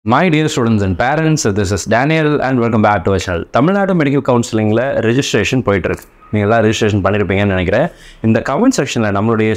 My dear students and parents, this is Daniel and welcome back to our channel. Tamil Nadu Medical Counseling registration போயிட்டு இருக்கு. நீங்களாம் registration பண்ணியிருப்பீங்கன்னு நினைக்கிறேன். இந்த comment செக்ஷனில் நம்மளுடைய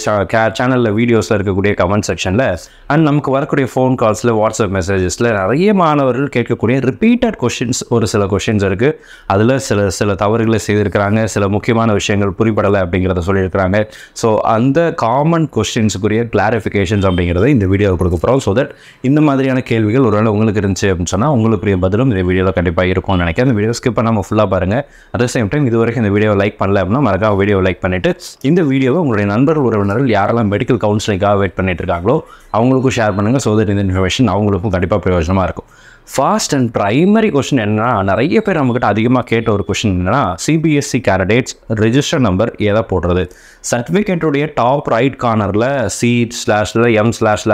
சேனலில் வீடியோஸில் இருக்கக்கூடிய கமெண்ட் செக்ஷனில் அண்ட் நமக்கு வரக்கூடிய ஃபோன் கால்ஸில் வாட்ஸ்அப் மெசேஜஸில் நிறைய மாணவர்கள் கேட்கக்கூடிய ரிப்பீட்டட் கொஷின்ஸ் ஒரு சில கொஷின்ஸ் இருக்குது. அதில் சில தவறுகளை செய்திருக்கிறாங்க, சில முக்கியமான விஷயங்கள் புரிபடலை அப்படிங்கிறத சொல்லியிருக்கிறாங்க. ஸோ அந்த காமன் கொஷின்ஸுக்குரிய கிளாரிஃபிகேஷன்ஸ் அப்படிங்கிறத இந்த வீடியோவில் கொடுக்க போகிறோம். ஸோ தட் இந்த மாதிரியான கேள்விகள் ஒருவேளை உங்களுக்கு இருந்துச்சு அப்படின்னு சொன்னால் உங்களுக்குரிய பதிலும் இந்த வீடியோவில் கண்டிப்பாக இருக்கும்னு நினைக்கிறேன். இந்த வீடியோ ஸ்கிப் பண்ணாமல் ஃபுல்லாக பாருங்கள். அட் த சேம் டைம் இது வரைக்கும் இந்த வீடியோ லைக் பண்ணல அப்படின்னா மறக்காம வீடியோ லைக் பண்ணிவிட்டு இந்த வீடியோவை உங்களுடைய நண்பர்கள் உறவினர்கள் யாரெல்லாம் மெடிக்கல் கவுன்சிலிங்காக வெயிட் பண்ணிட்டு இருக்காங்களோ அவங்களுக்கும் ஷேர் பண்ணுங்கள். ஸோ தட் இந்த இன்ஃபர்மேஷன் அவங்களுக்கும் கண்டிப்பாக பிரயோஜனமாக இருக்கும். ஃபர்ஸ்ட் அண்ட் ப்ரைமரி கொஸ்டின் என்னன்னா, நிறைய பேர் நம்மக்கிட்ட அதிகமாக கேட்ட ஒரு கொஸ்டின் என்னன்னா, சிபிஎஸ்சி கேண்டிடேட்ஸ் ரெஜிஸ்டர் நம்பர் எதை போடுறது? சர்டிஃபிகேட்டுடைய டாப் ரைட் கார்னரில் C/M/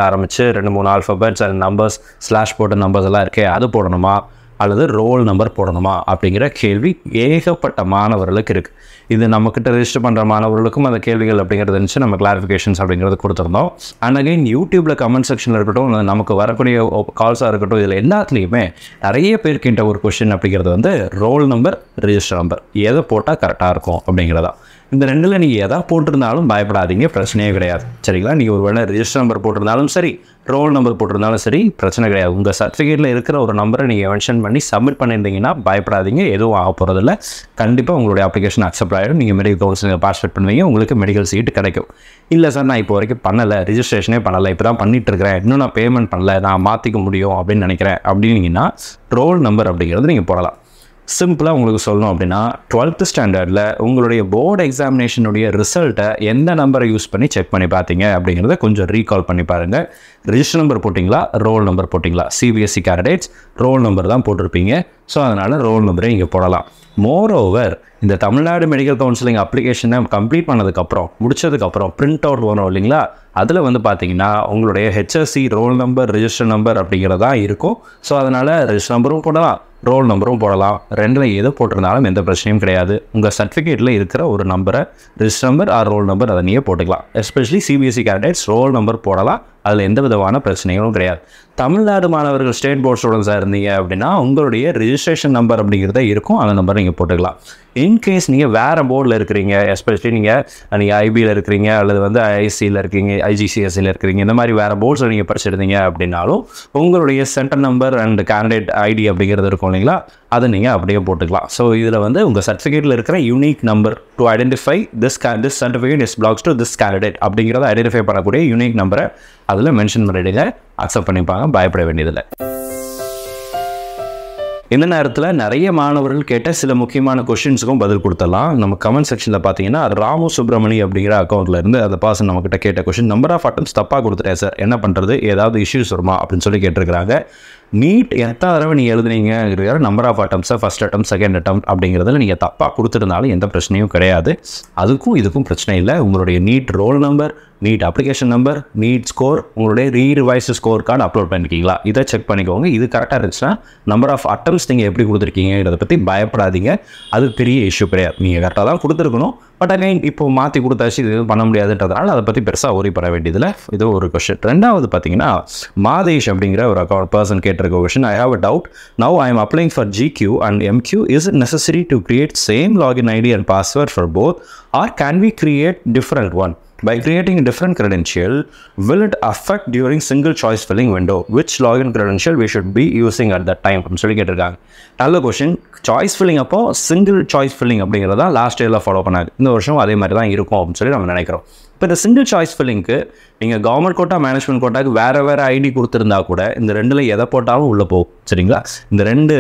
ஆரம்பித்து 2-3 ஆல்ஃபபெட்ஸ் அண்ட் நம்பர்ஸ் ஸ்லாஷ் போட்ட நம்பர்ஸ் எல்லாம் இருக்கே, அது போடணுமா அல்லது ரோல் நம்பர் போடணுமா அப்படிங்கிற கேள்வி ஏகப்பட்ட மாணவர்களுக்கு இருக்குது. இது நம்மக்கிட்ட ரெஜிஸ்டர் பண்ணுற மாணவர்களுக்கும் அந்த கேள்விகள் அப்படிங்கிறது இருந்துச்சு. நம்ம கிளாரிஃபிகேஷன்ஸ் அப்படிங்கிறது கொடுத்துருந்தோம். அண்ட் அகைன் யூடியூப்பில் கமெண்ட் செக்ஷனில் இருக்கட்டும், நமக்கு வரக்கூடிய கால்ஸாக இருக்கட்டும், இதில் எல்லாத்துலேயுமே நிறைய பேர் கேட்ட ஒரு கொஸ்டின் அப்படிங்கிறது ரோல் நம்பர், ரெஜிஸ்டர் நம்பர் எதை போட்டால் கரெக்டாக இருக்கும் அப்படிங்கிறதா. இந்த ரெண்டில் நீங்கள் எதை போட்டிருந்தாலும் பயப்படாதீங்க, பிரச்சனையே கிடையாது. சரிங்களா? நீங்கள் ஒரு வேளை ரெஜிஸ்டர் நம்பர் போட்டிருந்தாலும் சரி, ரோல் நம்பர் போட்டிருந்தாலும் சரி, பிரச்சனை கிடையாது. உங்கள் சர்டிஃபிகேட்டில் இருக்கிற ஒரு நம்பரை நீங்கள் மென்ஷன் பண்ணி சப்மிட் பண்ணியிருந்தீங்கன்னா பயப்படாதீங்க, எதுவும் ஆக போகிறதில்ல. கண்டிப்பாக உங்களுடைய அப்ளிகேஷன் அக்செப்ட் ஆகிடும். நீங்கள் மெடிக்கல் கவுன்சிலிங் பார்ட்டிசிபேட் பண்ணுவீங்க, உங்களுக்கு மெடிக்கல் சீட்டு கிடைக்கும். இல்லை சார், நான் இப்போ வரைக்கும் பண்ணலை, ரெஜிஸ்ட்ரேஷனே பண்ணலை, இப்போ தான் பண்ணிகிட்டு இருக்கிறேன், இன்னும் நான் பேமெண்ட் பண்ணலை, நான் மாற்றிக்க முடியும் அப்படின்னு நினைக்கிறேன் அப்படின்னீங்கன்னா ரோல் நம்பர் அப்படிங்கிறது நீங்கள் போடலாம். சிம்பிளாக உங்களுக்கு சொல்லணும் அப்படின்னா, 12th ஸ்டாண்டர்டில் உங்களுடைய போர்டு எக்ஸாமினேஷனுடைய ரிசல்ட்டை எந்த நம்பரை யூஸ் பண்ணி செக் பண்ணி பார்த்தீங்க அப்படிங்கிறத கொஞ்சம் ரீகால் பண்ணி பாருங்கள். ரெஜிஸ்டர் நம்பர் போட்டிங்களா, ரோல் நம்பர் போட்டிங்களா? சிபிஎஸ்சி கேண்டிடேட்ஸ் ரோல் நம்பர் தான் போட்டிருப்பீங்க. ஸோ அதனால் ரோல் நம்பரை இங்கே போடலாம். மோரோவர், இந்த தமிழ்நாடு மெடிக்கல் கவுன்சிலிங் அப்ளிகேஷனை கம்ப்ளீட் பண்ணதுக்கப்புறம் முடிச்சதுக்கப்புறம் பிரிண்ட் அவுட் வரும் இல்லைங்களா, அதில் பார்த்தீங்கன்னா உங்களுடைய HSC roll number, register number அப்படிங்கிறதா இருக்கும். ஸோ அதனால் ரெஜிஸ்டர் நம்பரும் போடலாம், ரோல் நம்பரும் போடலாம். ரெண்டில் எது போட்டிருந்தாலும் எந்த பிரச்சனையும் கிடையாது. உங்கள் சர்டிஃபிகேட்டில் இருக்கிற ஒரு நம்பரை, register number or roll number, அதை நீயே போட்டுக்கலாம். Especially CBSE candidates roll number போடலாம், அதில் எந்த விதமான பிரச்சனைகளும் கிடையாது. தமிழ்நாடு மாணவர்கள் ஸ்டேட் போர்ட் ஸ்டூடெண்ட்ஸாக இருந்தீங்க அப்படின்னா உங்களுடைய ரெஜிஸ்ட்ரேஷன் நம்பர் அப்படிங்கிறத இருக்கும், அந்த நம்பர் நீங்கள் போட்டுக்கலாம். இன்கேஸ் நீங்கள் வேறு போர்டில் இருக்கிறீங்க, எஸ்பெஷலி நீங்கள் ஐபியில் இருக்கிறீங்க அல்லது ஐசியில் இருக்கீங்க, IGCSEயில் இருக்கிறீங்க, இந்த மாதிரி வேறு போர்ட்ஸில் நீங்கள் படிச்சிருந்தீங்க அப்படின்னாலும் உங்களுடைய centre number and candidate ID அப்படிங்கிறது இருக்கும் இல்லைங்களா, அதை நீங்கள் அப்படியே போட்டுக்கலாம். ஸோ இதில் உங்கள் சர்டிஃபிகேட்டில் இருக்கிற unique number to identify this certificate is belongs to this candidate அப்படிங்கிறத ஐடென்டிஃபை பண்ணக்கூடிய யூனிக் நம்பரை அதில் மென்ஷன் பண்ணிடுங்க. அக்செப்ட் பண்ணிப்பாங்க, பயப்பட வேண்டியதில்லை. இந்த நேரத்தில் நிறைய மாணவர்கள் கேட்ட சில முக்கியமான கொஷின்ஸுக்கும் பதில் கொடுத்துடலாம். நம்ம கமெண்ட் செக்ஷனில் பார்த்தீங்கன்னா ராமு சுப்ரமணி அப்படிங்கிற அக்கௌண்ட்டில் இருந்து அந்த பர்சன் நம்மக்கிட்ட கேட்ட கொஷின், நம்பர் ஆஃப் அட்டம்ஸ் தப்பாக கொடுத்துட்டேன் சார், என்ன பண்ணுறது, ஏதாவது இஷ்யூஸ் வருமா அப்படின்னு சொல்லி கேட்டிருக்கிறாங்க. நீட் எத்தனை தடவை நீங்கள் எழுதுனீங்க, நம்பர் ஆஃப் அட்டம்ஸை ஃபஸ்ட் அட்டம், செகண்ட் அட்டம் அப்படிங்கிறதுல நீங்கள் தப்பாக கொடுத்துருந்தாலும் எந்த பிரச்சனையும் கிடையாது. அதுக்கும் இதுக்கும் பிரச்சனை இல்லை. உங்களுடைய NEET roll number, NEET application number, NEET score, உங்களுடைய ரீரிவைஸ் ஸ்கோர் கார்டு அப்லோட் பண்ணியிருக்கீங்களா, இதை செக் பண்ணிக்கோங்க. இது கரெக்டாக இருந்துச்சுன்னா நம்பர் ஆஃப் அட்டம்ஸ் நீங்கள் எப்படி கொடுத்துருக்கீங்கிறத பற்றி பயப்படாதீங்க. அது பெரிய இஷ்யூ கிடையாது. நீங்கள் கரெக்டாக தான் கொடுத்துருக்கணும். பட் அகைன் இப்போ மாற்றி கொடுத்தாச்சு, இது பண்ண முடியாதுன்றதுனால அதை பற்றி பெருசாக ஒரி பண்ண வேண்டியதில்லை. இது ஒரு கொஷின். ரெண்டாவது பார்த்தீங்கன்னா, மாதேஷ் அப்படிங்கிற ஒரு அக்கௌண்ட் பர்சன் கேட்டிருக்க question, I have a doubt. Now I am அப்ளைங் for GQ and MQ. Is it necessary to create same login ID and password for both, or can we create different one? By creating a different credential, will it affect during single choice filling window? Which login credential we should be using at that time? சொல்லி கேட்டிருக்காங்க. நல்ல question. Choice filling அப்போ single choice filling அப்படிங்கிறதா last இயரில் follow பண்ணாங்க. இந்த வருஷம் அதே மாதிரி தான் இருக்கும் அப்படின்னு சொல்லி நம்ம நினைக்கிறோம். இப்போ இந்த சிங்கிள் சாய்ஸ் ஃபில்லிங்க்கு நீங்கள் கவர்மெண்ட் கோட்டா, மேனேஜ்மெண்ட் கோட்டாக்கு வேறு ஐடி கொடுத்துருந்தா கூட இந்த ரெண்டில் எதை போட்டாலும் உள்ளே போகும். சரிங்களா? இந்த ரெண்டு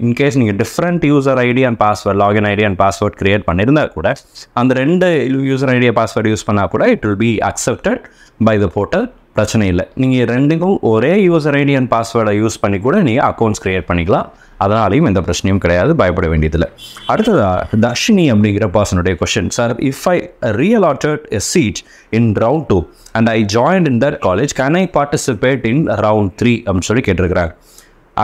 இன்கேஸ் நீங்கள் different user ID and password, login ID and password create பண்ணியிருந்தா கூட அந்த ரெண்டு யூசர் ஐடியை பாஸ்வேர்டு யூஸ் பண்ணால் கூட it will be accepted by the portal. பிரச்சனை இல்லை. நீங்கள் ரெண்டுக்கும் ஒரே யூசர் ஐடி அண்ட் பாஸ்வேர்டை யூஸ் பண்ணி கூட நீங்கள் அக்கௌண்ட்ஸ் க்ரியேட் பண்ணிக்கலாம். அதனாலையும் எந்த பிரச்சனையும் கிடையாது, பயப்பட வேண்டியதில்லை. அடுத்ததாக தர்ஷினி அப்படிங்கிற பர்சனுடைய question, sir, if I reallotted a seat in round 2 and I joined in that college, can I participate in round 3 அப்படின்னு சொல்லி கேட்டிருக்கிறாங்க.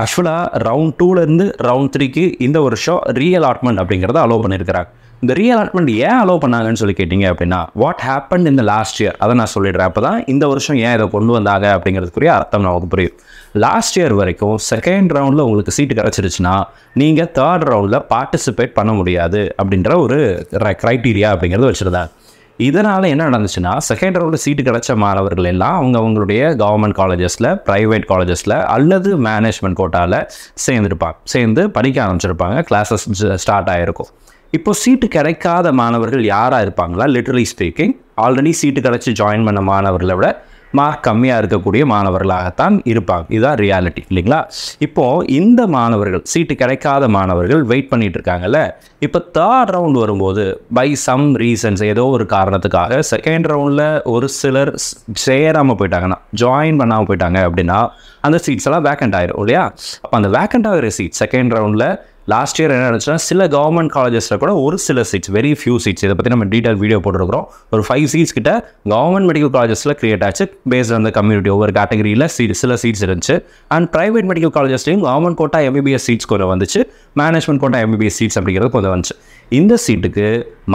ஆக்சுவலாக ரவுண்ட் 2லேருந்து ரவுண்ட் 3க்கு இந்த வருஷம் ரீஅலாட்மெண்ட் அப்படிங்கிறத அலோவ் பண்ணியிருக்கிறாங்க. இந்த ரீஅலாட்மெண்ட் ஏன் அலோவ் பண்ணாங்கன்னு சொல்லி கேட்டிங்க அப்படின்னா, வாட் ஹேப்பன் இந்த லாஸ்ட் இயர் அதை நான் சொல்லிடுறேன். அப்போ தான் இந்த வருஷம் ஏன் இதை கொண்டு வந்தாங்க அப்படிங்கிறதுக்குரிய அர்த்தம் நமக்கு புரியும். லாஸ்ட் இயர் வரைக்கும் செகண்ட் ரவுண்டில் உங்களுக்கு சீட்டு கிடச்சிருச்சுன்னா நீங்கள் தேர்ட் ரவுண்டில் பார்ட்டிசிபேட் பண்ண முடியாது அப்படின்ற ஒரு க்ரைட்டீரியா அப்படிங்கிறது வச்சுருந்தாங்க. இதனால் என்ன நடந்துச்சுன்னா, செகண்ட் ரவுண்டில் சீட்டு கிடைச்ச மாணவர்கள் எல்லாம் அவங்களுடைய கவர்மெண்ட் காலேஜஸில், ப்ரைவேட் காலேஜஸில் அல்லது மேனேஜ்மெண்ட் கோட்டாவில் சேர்ந்து படிக்க ஆரம்பிச்சிருப்பாங்க. கிளாஸஸ் ஸ்டார்ட் ஆகிருக்கும். இப்போ சீட்டு கிடைக்காத மாணவர்கள் யாராக இருப்பாங்களா? லிட்டரலி ஸ்பீக்கிங், ஆல்ரெடி சீட்டு கிடச்சி ஜாயின் பண்ண மாணவர்களை விட மார்க் கம்மியாக இருக்கக்கூடிய மாணவர்களாகத்தான் இருப்பாங்க. இதுதான் ரியாலிட்டி இல்லைங்களா? இப்போது இந்த மாணவர்கள், சீட்டு கிடைக்காத மாணவர்கள் வெயிட் பண்ணிட்டு இருக்காங்கல்ல. இப்போ தேர்ட் ரவுண்ட் வரும்போது பை சம் ரீசன்ஸ், ஏதோ ஒரு காரணத்துக்காக செகண்ட் ரவுண்டில் ஒரு சிலர் சேராமல் போயிட்டாங்கன்னா, ஜாயின் பண்ணாமல் போயிட்டாங்க அப்படின்னா அந்த சீட்ஸ் எல்லாம் வேக்கண்ட் ஆயிரும் இல்லையா? அப்போ அந்த வேக்கண்ட் ஆகிற சீட் செகண்ட் ரவுண்டில் லாஸ்ட் இயர் என்ன நடந்துச்சுன்னா, சில கவர்மெண்ட் காலேஜஸில் கூட ஒரு சில சீட்ஸ், வெரி ஃபியூ சீட்ஸ், இதை பற்றி நம்ம டீட்டெயில் வீடியோ போட்டுருக்கிறோம். ஒரு 5 சீட்ஸ் கிட்ட கவர்மெண்ட் மெடிக்கல் காலேஜஸில் கிரியேட் ஆச்சு. பேஸ்ட் ஆன் த கம்யூனிட்டி ஒவ்வொரு கேட்டகரியில் சில சீட்ஸ் இருந்துச்சு. அண்ட் ப்ரைவேட் மெடிக்கல் காலேஜஸ்லையும் கவர்மெண்ட் கோட்டா எம்பிபிஎஸ் சீட்ஸ் கொஞ்சம் வந்துச்சு, மேனேஜ்மெண்ட் கோட்டா எம்பிபிஎஸ் சீட்ஸ் அப்படிங்கிறது கொஞ்சம் வந்துச்சு. இந்த சீட்டுக்கு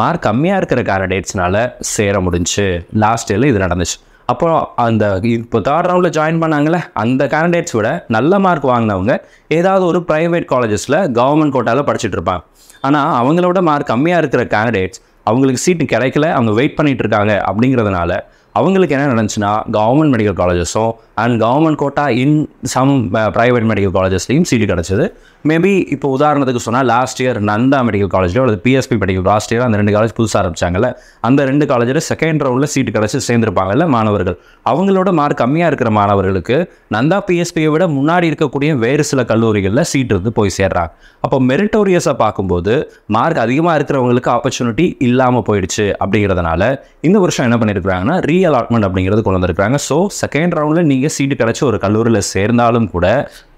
மார்க் கம்மியாக இருக்கிற கேண்டிடேட்ஸ்னால சேர முடிஞ்சு லாஸ்ட் இயரில் இது நடந்துச்சு. அப்புறம் அந்த இப்போ தேர்ட் ரவுண்டில் ஜாயின் பண்ணாங்களே அந்த கேண்டிடேட்ஸ் விட நல்ல மார்க் வாங்கினவங்க ஏதாவது ஒரு ப்ரைவேட் காலேஜஸில் கவர்மெண்ட் கோட்டாவில் படிச்சுட்டு இருப்பாங்க. ஆனால் அவங்களோட மார்க் கம்மியாக இருக்கிற கேண்டிடேட்ஸ், அவங்களுக்கு சீட்டு கிடைக்கல, அவங்க வெயிட் பண்ணிகிட்டு இருக்காங்க. அப்படிங்கிறதுனால அவங்களுக்கு என்ன நடந்துச்சுன்னா, கவர்மெண்ட் மெடிக்கல் காலேஜஸும் and government quota in some private medical காலேஜஸ்லையும் சீட்டு கிடச்சிது. மேபி இப்போ உதாரணத்துக்கு சொன்னால் லாஸ்ட் இயர் நந்தா மெடிக்கல் காலேஜில் அல்லது பிஎஸ்பி மெடிக்கல், லாஸ்ட் இயர் அந்த 2 காலேஜ் புதுசாக ஆரம்பிச்சாங்கல்ல, அந்த 2 காலேஜில் செகண்ட் ரவுண்டில் சீட்டு கிடச்சி சேர்ந்துருப்பாங்கல்ல மாணவர்கள். அவங்களோட மார்க் கம்மியாக இருக்கிற மாணவர்களுக்கு நந்தா பிஎஸ்பியை விட முன்னாடி இருக்கக்கூடிய வேறு சில கல்லூரிகளில் சீட் இருந்து போய் சேர்றாங்க. அப்போ மெரிட்டோரியஸாக பார்க்கும்போது மார்க் அதிகமாக இருக்கிறவங்களுக்கு ஆப்பர்ச்சுனிட்டி இல்லாமல் போயிடுச்சு. அப்படிங்கிறதுனால இந்த வருஷம் என்ன பண்ணியிருக்கிறாங்கன்னா, ரீஅலாட்மெண்ட் அப்படிங்கிறது கொண்டு வந்திருக்காங்க. ஸோ செகண்ட் ரவுண்டில் நீங்கள் சீட்டு கிடச்சி ஒரு கல்லூரியில் சேர்ந்தாலும் கூட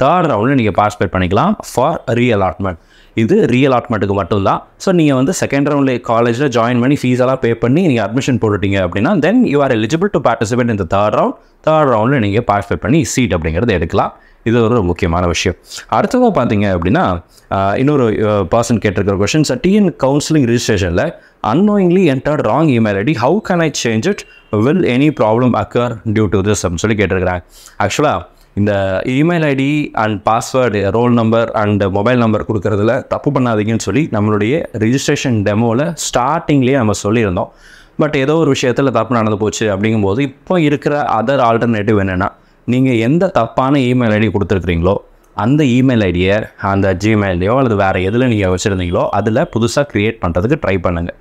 தேர்ட் ரவுண்டில் நீங்கள் பார்ட்டிசிபேட் பண்ணிக்கலாம் ஃபார் ரீஅலாட்மெண்ட். இது ரீஅலாட்மெண்ட்டுக்கு மட்டும்தான். ஸோ நீங்கள் செகண்ட் ரவுண்டில் காலேஜில் ஜாயின் பண்ணி ஃபீஸ் எல்லாம் பே பண்ணி நீங்கள் அட்மிஷன் போட்டுட்டீங்க அப்படின்னா then you are eligible to participate இந்த தேர்ட் ரவுண்டில் நீங்கள் பார்ட்டிசிபேட் பண்ணி சீட் அப்படிங்கிறது எடுக்கலாம். இது ஒரு முக்கியமான விஷயம். அடுத்ததாக பார்த்தீங்க அப்படின்னா, இன்னொரு பர்சன் கேட்டிருக்கிற கொஷின்ஸ், டிஎன் கவுன்சிலிங் ரிஜிஸ்ட்ரேஷனில் unknowingly entered wrong email ID, how can I change it, will any problem occur due to this அப்படின்னு சொல்லி கேட்டிருக்கிறாங்க. ஆக்சுவலாக இந்த email ID and password, roll number and mobile number கொடுக்குறதுல தப்பு பண்ணாதீங்கன்னு சொல்லி நம்மளுடைய ரிஜிஸ்ட்ரேஷன் டெமோவில் ஸ்டார்டிங்லேயே நம்ம சொல்லியிருந்தோம். பட் ஏதோ ஒரு விஷயத்தில் தப்பு நடந்து போச்சு அப்படிங்கும்போது இப்போ இருக்கிற அதர் ஆல்டர்னேட்டிவ் என்னென்னா, நீங்கள் எந்த தப்பான இமெயில் ஐடி கொடுத்துருக்குறீங்களோ அந்த இமெயில் ஐடியை அந்த ஜிமெயிலையோ அல்லது வேறு எதில் நீங்கள் வச்சுருந்தீங்களோ அதில் புதுசாக க்ரியேட் பண்ணுறதுக்கு ட்ரை பண்ணுங்கள்.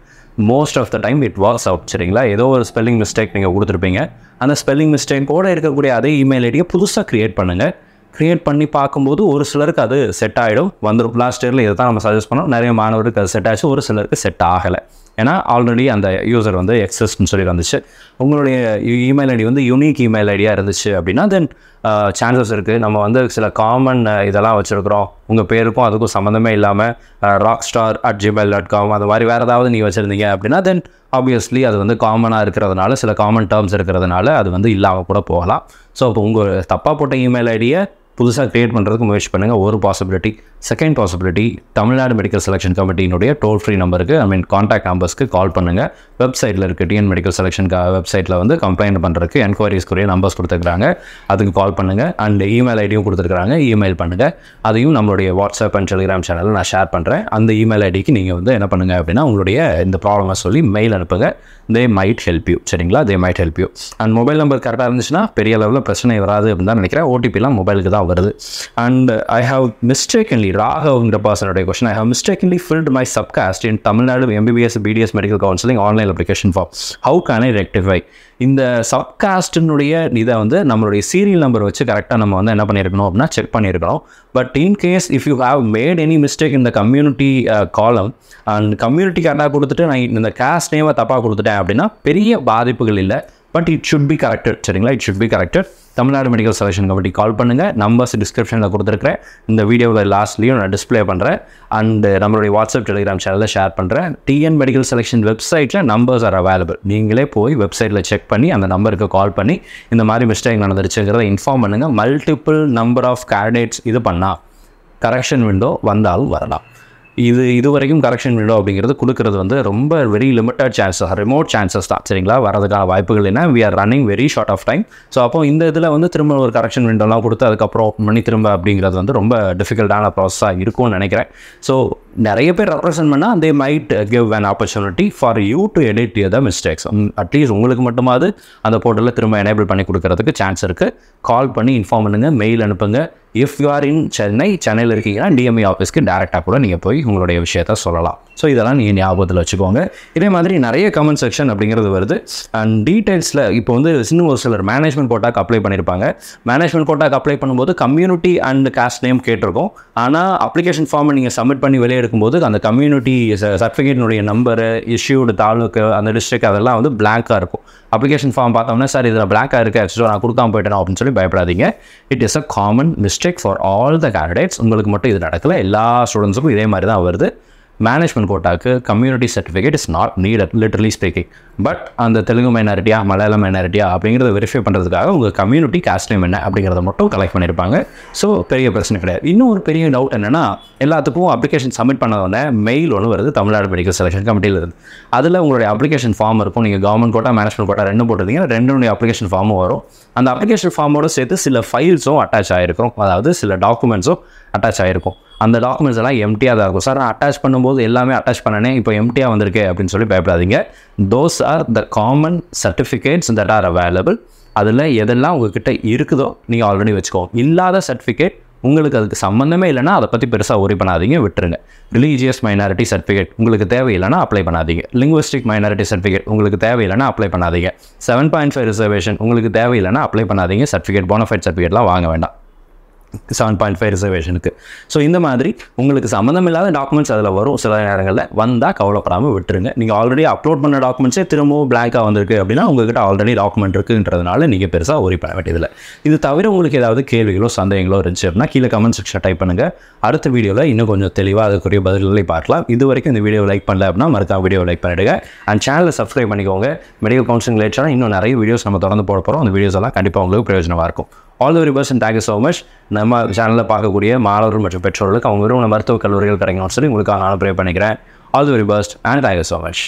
Most of the time it works out. சரிங்களா? ஏதோ ஒரு ஸ்பெல்லிங் மிஸ்டேக் நீங்கள் கொடுத்துருப்பீங்க, அந்த ஸ்பெல்லிங் மிஸ்டேக்கோடு இருக்கக்கூடிய அதே இமெயில் ஐடியை புதுசாக க்ரியேட் பண்ணுங்கள். க்ரியேட் பண்ணி பார்க்கும்போது ஒரு சிலருக்கு அது செட் ஆகிடும், வந்துடும். லாஸ்ட் இயரில் இதை தான் நம்ம சஜஸ்ட் பண்ணோம். நிறைய மாணவருக்கு அது செட் ஆச்சு, ஒரு சிலருக்கு செட் ஆகலை. ஏன்னா ஆல்ரெடி அந்த யூசர் எக்ஸிஸ்ட்னு சொல்லி வந்துச்சு. உங்களுடைய இமெயில் ஐடி யூனிக் இமெயில் ஐடியாக இருந்துச்சு அப்படின்னா தென் சான்சஸ் இருக்குது நம்ம சில காமன் இதெல்லாம் வச்சுருக்குறோம், உங்கள் பேருக்கும் அதுக்கும் சம்மந்தமே இல்லாமல் rockstar@gmail.com அது மாதிரி வேறு ஏதாவது நீங்கள் வச்சுருந்தீங்க அப்படின்னா தென் ஆப்வியஸ்லி அது காமனாக இருக்கிறதுனால, சில காமன் டேர்ம்ஸ் இருக்கிறதுனால அது இல்லாமல் கூட போகலாம். ஸோ இப்போ உங்கள் தப்பாக போட்ட இமெயில் ஐடியை புதுசாக க்ரியேட் பண்ணுறதுக்கு முயற்சி பண்ணுங்கள். ஒரு possibility. Second possibility, Tamil Nadu medical selection கமிட்டியினுடைய டோல் ஃப்ரீ நம்பருக்கு, கான்டாக்ட் நம்பர்ஸ்க்கு கால் பண்ணுங்கள். வெப்சைட்டில் இருக்குது டிஎன் மெடிக்கல் செலெக்ஷன் வெப்சைட்டில் கம்ப்ளைண்ட் பண்ணுறதுக்கு என்கொயரிஸ்க்குரிய நம்பர்ஸ் கொடுத்துருக்காங்க, அதுக்கு கால் பண்ணுங்கள். அண்ட் இமெயில் ஐடியும் கொடுத்துருக்காங்க, இமெயில் பண்ணுங்கள். அதையும் நம்மளுடைய வாட்ஸ்அப் அண்ட் டெலிகிராம் சேனலில் நான் ஷேர் பண்ணுறேன். அந்த இமெயில் ஐடிக்கு நீங்கள் என்ன பண்ணுங்கள் அப்படின்னா, உங்களுடைய இந்த ப்ராப்ளமை சொல்லி மெயில் அனுப்புங்க. They might help you. சரிங்களா? They might help you. And mobile number கரெக்டாக இருந்துச்சுன்னா பெரிய லெவலில் பிரச்சனை வராது அப்படின்னு தான் நினைக்கிறேன். ஓடிபிலாம் மொபைலுக்கு தான் வருது. அண்ட் ஐ ஹவ் மிஸ்டேக்கன்லி, ராகவ்ங்கிற பர்சனுடைய question, I have mistakenly filled my subcaste in Tamil Nadu MBBS BDS medical counselling online application form, how can I rectify? இந்த சப்காஸ்டினுடைய இதை நம்மளுடைய சீரியல் நம்பர் வச்சு கரெக்டாக நம்ம என்ன பண்ணியிருக்கணும் அப்படின்னா செக் பண்ணியிருக்கணும். But in case if you have mat any mistake இந்த கம்யூனிட்டி காலம் அண்ட் கம்யூனிட்டி கரெக்டாக கொடுத்துட்டு நான் இந்த காஸ்ட் நேமை தப்பாக கொடுத்துட்டேன் அப்படின்னா பெரிய பாதிப்புகள் இல்லை. But it should be corrected. சரிங்களா? It should be corrected. Tamil Nadu medical selection committee call பண்ணுங்கள். நம்பர்ஸ் டிஸ்கிரிப்ஷனில் கொடுத்துருக்கிறேன். இந்த வீடியோவில் லாஸ்ட்லேயும் நான் டிஸ்பிளே பண்ணுறேன். அண்ட் நம்மளுடைய வாட்ஸ்அப் டெலிகிராம் சேனலில் ஷேர் பண்ணுறேன். டிஎன் மெடிக்கல் செலெக்ஷன் வெப்சைட்டில் நம்பர்ஸ் ஆர் அவைலபிள். நீங்களே போய் வெப்சைட்டில் செக் பண்ணி அந்த நம்பருக்கு கால் பண்ணி இந்த மாதிரி மிஸ்டேக் நடந்துருச்சுங்கிறத இன்ஃபார்ம் பண்ணுங்கள். மல்டிபிள் நம்பர் ஆஃப் கேண்டிடேட்ஸ் இது பண்ணால் கரெக்ஷன் விண்டோ வந்தாலும் வரலாம். இது வரைக்கும் கரெக்ஷன் விண்டோ அப்படிங்கிறது கொடுக்குறது வந்து ரொம்ப very limited chances, remote chances தான் சரிங்களா. வரதுக்கான வாய்ப்புகள் என்ன, we are running very short of time. So அப்போ இந்த இதில் வந்து திரும்ப ஒரு கரெக்ஷன் விண்டோலாம் கொடுத்து அதுக்கப்புறம் ஓப்பன் பண்ணி திரும்ப அப்படிங்கிறது வந்து ரொம்ப டிஃபிகல்ட்டான ப்ராசஸாக இருக்கும்னு நினைக்கிறேன். ஸோ நிறைய பேர் ரெப்ரசென்ட் பண்ணால் they might give an opportunity for you to edit the mistakes. At least உங்களுக்கு மட்டுமாவது அந்த போர்ட்டலில் திரும்ப எனேபிள் பண்ணி கொடுக்கறதுக்கு சான்ஸ் இருக்குது. கால் பண்ணி இன்ஃபார்ம் பண்ணுங்கள், மெயில் அனுப்புங்க. இஃப் யூ ஆர் இன் சென்னையில் இருக்கீங்கன்னா டிஎம்இ ஆஃபீஸ்க்கு டேரெக்டாக கூட நீங்கள் போய் உங்களுடைய விஷயத்த சொல்லலாம். ஸோ இதெல்லாம் நீங்கள் ஞாபகத்தில் வச்சுக்கோங்க. இதே மாதிரி நிறைய கமெண்ட் செக்ஷன் அப்படிங்கிறது வருது. அண்ட் டீட்டெயில்ஸில் இப்போ வந்து இன்னும் ஒரு சிலர் மேனேஜ்மெண்ட் கோட்டாக்கு அப்ளை பண்ணியிருப்பாங்க. மேனேஜ்மெண்ட் கோட்டாக்கு அப்ளை பண்ணும்போது கம்யூனிட்டி அண்ட் காஸ்ட் நேம் கேட்டிருக்கோம். ஆனால் அப்ளிகேஷன் ஃபார்மை நீங்கள் சப்மிட் பண்ணி வெளியே எடுக்கும்போது அந்த கம்யூனிட்டி சர்டிஃபிகேட்டினுடைய நம்பரு, இஷ்யூடு தாலுக்கு, அந்த டிஸ்ட்ரிக்ட் அதெல்லாம் வந்து பிளாங்காக இருக்கும். அப்ளிகேஷன் ஃபார்ம் பார்த்தோம்னா சார் இதில் பிளாங்காக இருக்குது, ஆக்சுவலாக நான் கொடுக்காம போயிட்டேன் அப்படின்னு சொல்லி பயப்படாதீங்க. It is a common mistake for all the candidates. உங்களுக்கு மட்டும் இது நடக்கல, எல்லா ஸ்டூடெண்ட்ஸுக்கும் இதே மாதிரி தான் வருது. மேனேஜ்மெண்ட் கோட்டாக்கு community certificate is not needed literally speaking. But அந்த தெலுங்கு மைனாரிட்டியா மலையாளம் மைனாரிட்டியா அப்படிங்கிறத வெரிஃபை பண்ணுறதுக்காக உங்கள் கம்யூனிட்டி காஸ்ட் நேம் என்ன அப்படிங்கிறத மட்டும் கலெக்ட் பண்ணியிருப்பாங்க. ஸோ பெரிய பிரச்சனை கிடையாது. இன்னும் ஒரு பெரிய டவுட் என்னென்னா, எல்லாத்துக்கும் அப்ளிகேஷன் சப்மிட் பண்ண மெயில் ஒன்று வருது தமிழ்நாடு மெடிக்கல் செலெக்ஷன் கமிட்டியில் இருந்து. அதில் உங்களுடைய அப்ளிகேஷன் ஃபார்ம் இருக்கும். நீங்கள் கவர்மெண்ட் கோட்டா மேனேஜ்மெண்ட் கோட்டா ரெண்டும் போட்டிருந்தீங்கன்னா ரெண்டுடைய அப்ளிகேஷன் ஃபார்மும் வரும். அந்த அப்ளிகேஷன் ஃபார்மோடு சேர்த்து சில ஃபைல்ஸும் அட்டாச் ஆகிருக்கும், அதாவது சில டாக்குமெண்ட்ஸும் அட்டாச் ஆகிருக்கும். அந்த டாக்குமெண்ட்ஸ் எல்லாம் எம்டியாக தான் இருக்கும். சார் நான் அட்டாச் பண்ணும்போது எல்லாமே அட்டாச் பண்ணனே, இப்போ எம்டியாக வந்திருக்கு அப்படின்னு சொல்லி பயப்படாதீங்க. Those are the common certificates that are available. அதில் எதெல்லாம் உங்ககிட்ட இருக்குதோ நீங்கள் ஆல்ரெடி வச்சுக்கோங்க. இல்லாத சர்டிஃபிகேட் உங்களுக்கு அதுக்கு சம்மந்தமே இல்லைனா அதை பற்றி பெருசாக ஒரி பண்ணாதீங்க, விட்டுருங்க. ரிலீஜியஸ் மைனாரிட்டி சர்டிஃபிகேட் உங்களுக்கு தேவையில்லைனா அப்ளை பண்ணாதீங்க. லிங்குவிஸ்டிக் மைனாரிட்டி சர்டிஃபிகேட் உங்களுக்கு தேவையில்லைனா அப்ளை பண்ணாதீங்க. 7.5 ரிசர்வேஷன் உங்களுக்கு தேவையில்லைனா அப்ளை பண்ணாதீங்க. சர்டிஃபிகேட் போனஃபைட் சர்டிஃபிகேட்லாம் வாங்க வேண்டாம் 7.5 ரிசர்வேஷனுக்கு. ஸோ இந்த மாதிரி உங்களுக்கு சம்மந்தம் இல்லாத டாக்குமெண்ட்ஸ் அதில் வரும். சில நேரங்களில் வந்தால் கவலைப்படாமல் விட்டுருங்க. நீங்கள் ஆல்ரெடி அப்லோட் பண்ண டாக்குமெண்ட்ஸே திரும்பவும் பிளாங்காக வந்திருக்கு அப்படின்னா உங்கள்கிட்ட ஆல்ரெடி டாக்குமெண்ட் இருக்குன்றதுனால நீங்கள் பெருசாக ஒரி பண்ண வேண்டியதில்லை. இது தவிர உங்களுக்கு ஏதாவது கேள்விகளோ சந்தேகங்களோ இருந்துச்சு அப்படின்னா கீழே கமெண்ட் செக்ஷன் டைப் பண்ணுங்கள். அடுத்த வீடியோவில் இன்னும் கொஞ்சம் தெளிவாக அதுக்குரிய பதில்களை பார்க்கலாம். இது வரைக்கும் இந்த வீடியோ லைக் பண்ணல அப்படின்னா மறக்காம வீடியோ லைக் பண்ணிவிடுங்க. அண்ட் சேனலை சப்ஸ்கிரைப் பண்ணிக்கோங்க. மெடிக்கல் கவுன்சிலிங் ரிலேட்டடாக இன்னும் நிறைய வீடியோஸ் நம்ம தொடர்ந்து போட போகிறோம். அந்த வீடியோஸ் எல்லாம் கண்டிப்பாக உங்களுக்கு பிரயோஜனமாக இருக்கும். All the very best and thank you so much. நம்ம சேனலில் பார்க்கக்கூடிய மாணவர்கள் மற்றும் பெற்றோர்களுக்கு அவங்க விரும்பின மருத்துவக் கல்லூரிகள் கிடைக்கணும்னு சொல்லி உங்களுக்காக நான் ப்ரே பண்ணிக்கிறேன். All the very best and thank you so much.